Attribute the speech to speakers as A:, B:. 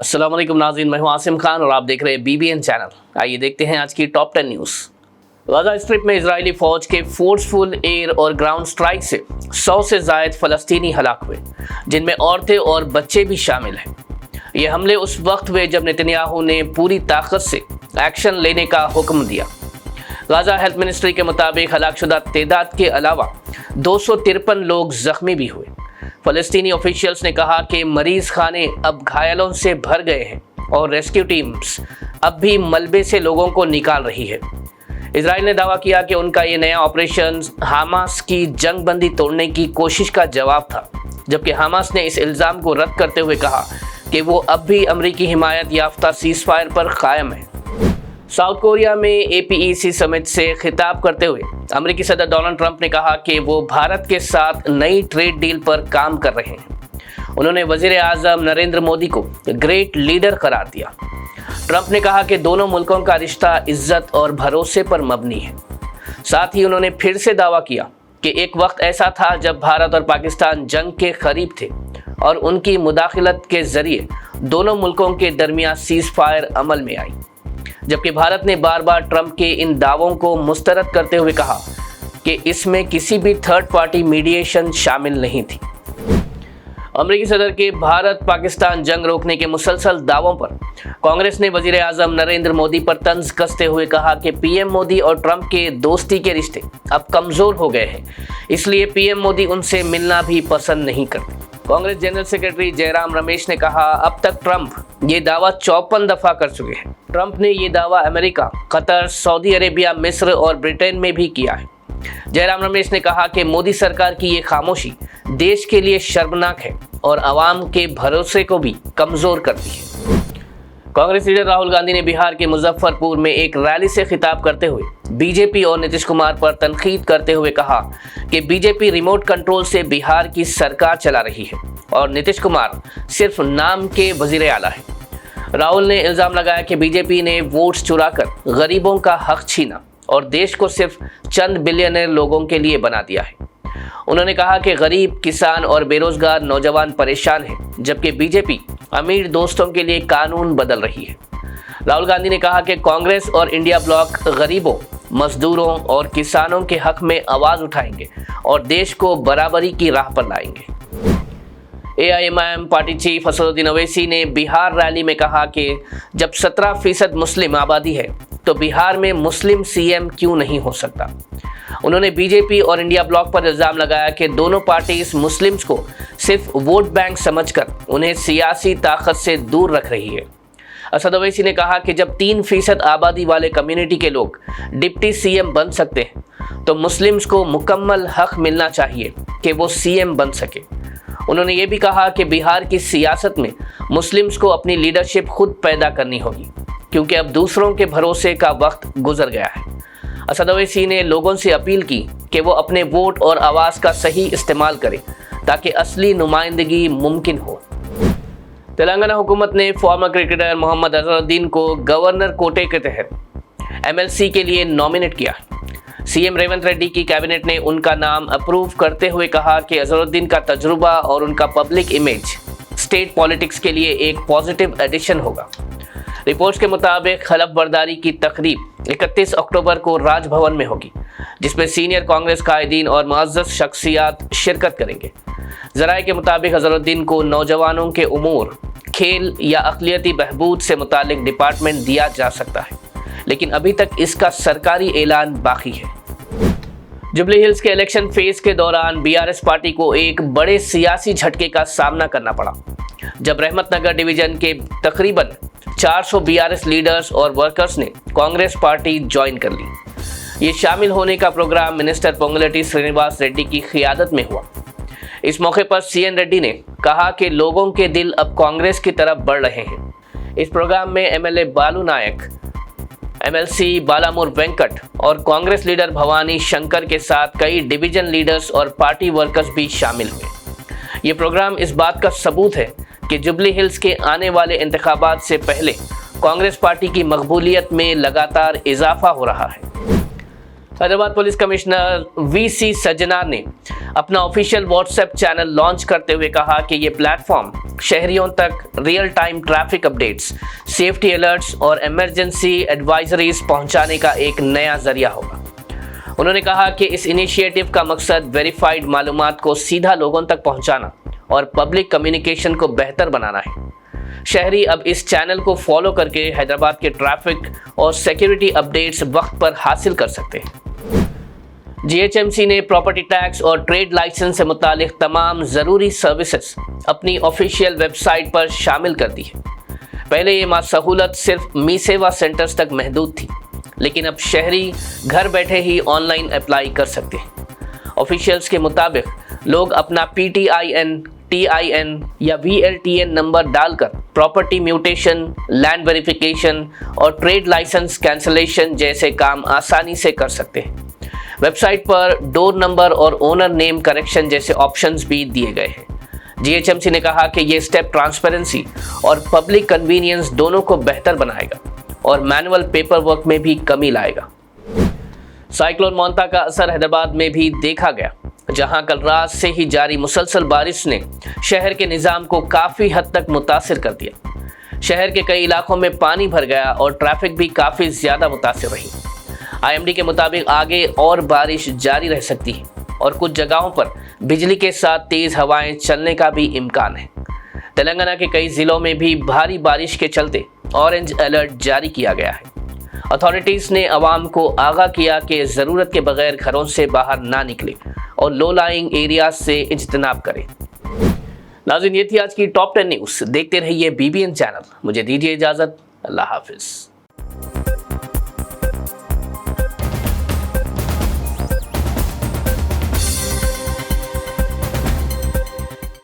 A: अस्सलाम वालेकुम नाज़रीन, मैं हूं आसिम खान और आप देख रहे हैं BBN चैनल। आइए देखते हैं आज की टॉप 10 न्यूज़। गाज़ा स्ट्रिप में इजरायली फौज के फोर्सफुल एयर और ग्राउंड स्ट्राइक से 100 से ज़ायद फ़लस्तीनी हलाक हुए, जिनमें औरतें और बच्चे भी शामिल हैं। ये हमले उस वक्त हुए जब नेतन्याहू ने पूरी ताकत से एक्शन लेने का हुक्म दिया। गाज़ा हेल्थ मिनिस्ट्री के मुताबिक हलाकशुदा तादाद के अलावा 253 लोग जख्मी भी हुए। फ़लस्तीनी ऑफिशियल्स ने कहा कि मरीज खाने अब घायलों से भर गए हैं और रेस्क्यू टीम्स अब भी मलबे से लोगों को निकाल रही है। इजराइल ने दावा किया कि उनका ये नया ऑपरेशन हमास की जंगबंदी तोड़ने की कोशिश का जवाब था, जबकि हमास ने इस इल्ज़ाम को रद्द करते हुए कहा कि वो अब भी अमरीकी हिमायत याफ्ता सीज़फायर पर कायम है। साउथ कोरिया में APEC समिट से खिताब करते हुए अमेरिकी सदर डोनाल्ड ट्रंप ने कहा कि वो भारत के साथ नई ट्रेड डील पर काम कर रहे हैं। उन्होंने वज़ीर आज़म नरेंद्र मोदी को ग्रेट लीडर करार दिया। ट्रंप ने कहा कि दोनों मुल्कों का रिश्ता इज्जत और भरोसे पर मबनी है। साथ ही उन्होंने फिर से दावा किया कि एक वक्त ऐसा था जब भारत और पाकिस्तान जंग के करीब थे और उनकी मुदाखलत के ज़रिए दोनों मुल्कों के दरमियान सीज़फायर अमल में आई, जबकि भारत ने बार बार ट्रंप के इन दावों को मुस्तरद करते हुए कहा कि इसमें किसी भी थर्ड पार्टी मीडिएशन शामिल नहीं थी। अमेरिकी सदर के भारत पाकिस्तान जंग रोकने के मुसलसल दावों पर कांग्रेस ने वजीर आज़म नरेंद्र मोदी पर तंज कसते हुए कहा कि PM मोदी और ट्रंप के दोस्ती के रिश्ते अब कमज़ोर हो गए हैं, इसलिए PM मोदी उनसे मिलना भी पसंद नहीं करते। कांग्रेस जनरल सेक्रेटरी जयराम रमेश ने कहा, अब तक ट्रंप ये दावा 54 दफ़ा कर चुके हैं। ट्रंप ने ये दावा अमेरिका, कतर, सऊदी अरेबिया, मिस्र और ब्रिटेन में भी किया है। जयराम रमेश ने कहा कि मोदी सरकार की ये खामोशी देश के लिए शर्मनाक है और आवाम के भरोसे को भी कमज़ोर करती है। कांग्रेस लीडर राहुल गांधी ने बिहार के मुजफ्फरपुर में एक रैली से खिताब करते हुए बीजेपी और नीतीश कुमार पर तनकीद करते हुए कहा कि बीजेपी रिमोट कंट्रोल से बिहार की सरकार चला रही है और नीतीश कुमार सिर्फ नाम के वजीर आला है। राहुल ने इल्ज़ाम लगाया कि बीजेपी ने वोट्स चुराकर गरीबों का हक छीना और देश को सिर्फ चंद बिलियनर लोगों के लिए बना दिया है। उन्होंने कहा कि गरीब, किसान और बेरोजगार नौजवान परेशान हैं, जबकि बीजेपी अमीर दोस्तों के लिए कानून बदल रही है। राहुल गांधी ने कहा कि कांग्रेस और इंडिया ब्लॉक गरीबों, मजदूरों और किसानों के हक में आवाज़ उठाएंगे और देश को बराबरी की राह पर लाएंगे। AIMIM party chief Asaduddin Owaisi ने बिहार रैली में कहा कि जब 17% मुस्लिम आबादी है तो बिहार में मुस्लिम CM क्यों नहीं हो सकता। उन्होंने बीजेपी और इंडिया ब्लॉक पर इल्ज़ाम लगाया कि दोनों पार्टीज मुस्लिम्स को सिर्फ वोट बैंक समझकर उन्हें सियासी ताकत से दूर रख रही है। असद ओवैसी ने कहा कि जब 3% आबादी वाले कम्युनिटी के लोग डिप्टी CM बन सकते हैं तो मुस्लिम्स को मुकम्मल हक मिलना चाहिए कि वो CM बन सके। उन्होंने ये भी कहा कि बिहार की सियासत में मुस्लिम्स को अपनी लीडरशिप खुद पैदा करनी होगी, क्योंकि अब दूसरों के भरोसे का वक्त गुजर गया है। असद ओवैसी ने लोगों से अपील की कि वो अपने वोट और आवाज़ का सही इस्तेमाल करें ताकि असली नुमाइंदगी मुमकिन हो। तेलंगाना हुकूमत ने फॉर्मर क्रिकेटर मोहम्मद अजहरुद्दीन को गवर्नर कोटे के तहत MLC के लिए नॉमिनेट किया। CM रेवंत रेड्डी की कैबिनेट ने उनका नाम अप्रूव करते हुए कहा कि अजहरुद्दीन का तजुर्बा और उनका पब्लिक इमेज स्टेट पॉलिटिक्स के लिए एक पॉजिटिव एडिशन होगा। रिपोर्ट्स के मुताबिक खलफ बर्दारी की तकरीब 31 अक्टूबर को राजभवन में होगी, जिसमें सीनियर कांग्रेस कायदीन और मुअज़्ज़ज़ शख्सियात शिरकत करेंगे। ज़राए के मुताबिक अजहरुद्दीन को नौजवानों के उमूर, खेल या अक़लियती बहबूद से मुतालिक डिपार्टमेंट दिया जा सकता है, लेकिन अभी तक इसका सरकारी ऐलान बाकी है। जुबली हिल्स के इलेक्शन फेज के दौरान BRS पार्टी को एक बड़े सियासी झटके का सामना करना पड़ा, जब रहमतनगर डिवीज़न के तकरीबन 400 BRS लीडर्स और वर्कर्स ने कांग्रेस पार्टी ज्वाइन कर ली। ये शामिल होने का प्रोग्राम मिनिस्टर पोंगुलेटी श्रीनिवास रेड्डी की क़ियादत में हुआ। इस मौके पर CN रेड्डी ने कहा कि लोगों के दिल अब कांग्रेस की तरफ बढ़ रहे हैं। इस प्रोग्राम में MLA बालू नायक, MLC बालामुर वेंकट और कांग्रेस लीडर भवानी शंकर के साथ कई डिवीजन लीडर्स और पार्टी वर्कर्स भी शामिल हुए। ये प्रोग्राम इस बात का सबूत है कि जुबली हिल्स के आने वाले इंतखाबात से पहले कांग्रेस पार्टी की मकबूलियत में लगातार इजाफा हो रहा है। Hyderabad police commissioner VC Sajjanar ने अपना ऑफिशियल व्हाट्सएप चैनल लॉन्च करते हुए कहा कि ये प्लेटफॉर्म शहरियों तक real time traffic updates, safety alerts और इमरजेंसी एडवाइजरीज पहुंचाने का एक नया जरिया होगा। उन्होंने कहा कि इस इनिशिएटिव का मकसद वेरीफाइड मालूमात को सीधा लोगों तक पहुंचाना और पब्लिक कम्युनिकेशन को बेहतर बनाना है। शहरी अब इस चैनल को फॉलो करके हैदराबाद के ट्रैफिक और सिक्योरिटी अपडेट्स वक्त पर हासिल कर सकते हैं। जीएचएमसी ने प्रॉपर्टी टैक्स और ट्रेड लाइसेंस से मुतालिक तमाम ज़रूरी सर्विसेज अपनी ऑफिशियल वेबसाइट पर शामिल कर दी है। पहले ये सहूलत सिर्फ मी सेवा सेंटर्स तक महदूद थी, लेकिन अब शहरी घर बैठे ही ऑनलाइन अप्लाई कर सकते हैं। ऑफिशियल्स के मुताबिक लोग अपना PTIN, TIN या VLTN नंबर डालकर प्रॉपर्टी म्यूटेशन, लैंड वेरिफिकेशन और ट्रेड लाइसेंस कैंसलेशन जैसे काम आसानी से कर सकते हैं। वेबसाइट पर डोर नंबर और ओनर नेम करेक्शन जैसे ऑप्शंस भी दिए गए हैं। जीएचएमसी ने कहा कि ये स्टेप ट्रांसपेरेंसी और पब्लिक कन्वीनियंस दोनों को बेहतर बनाएगा और मैनुअल पेपर वर्क में भी कमी लाएगा। साइक्लोन मोंता का असर हैदराबाद में भी देखा गया, जहां कल रात से ही जारी मुसलसल बारिश ने शहर के निज़ाम को काफ़ी हद तक मुतासिर कर दिया। शहर के कई इलाकों में पानी भर गया और ट्रैफिक भी काफ़ी ज़्यादा मुतासिर रही। IMD के मुताबिक आगे और बारिश जारी रह सकती है और कुछ जगहों पर बिजली के साथ तेज़ हवाएं चलने का भी इम्कान है। तेलंगाना के कई ज़िलों में भी भारी बारिश के चलते ऑरेंज अलर्ट जारी किया गया है। अथॉरिटीज़ ने आवाम को आगाह किया कि ज़रूरत के बगैर घरों से बाहर ना निकले और लो लाइंग एरियाज से इज्तनाब करें। नाज़रीन, ये थी आज की टॉप 10 न्यूज़। देखते रहिए BBN चैनल। मुझे दीजिए इजाज़त। अल्लाह हाफिज़।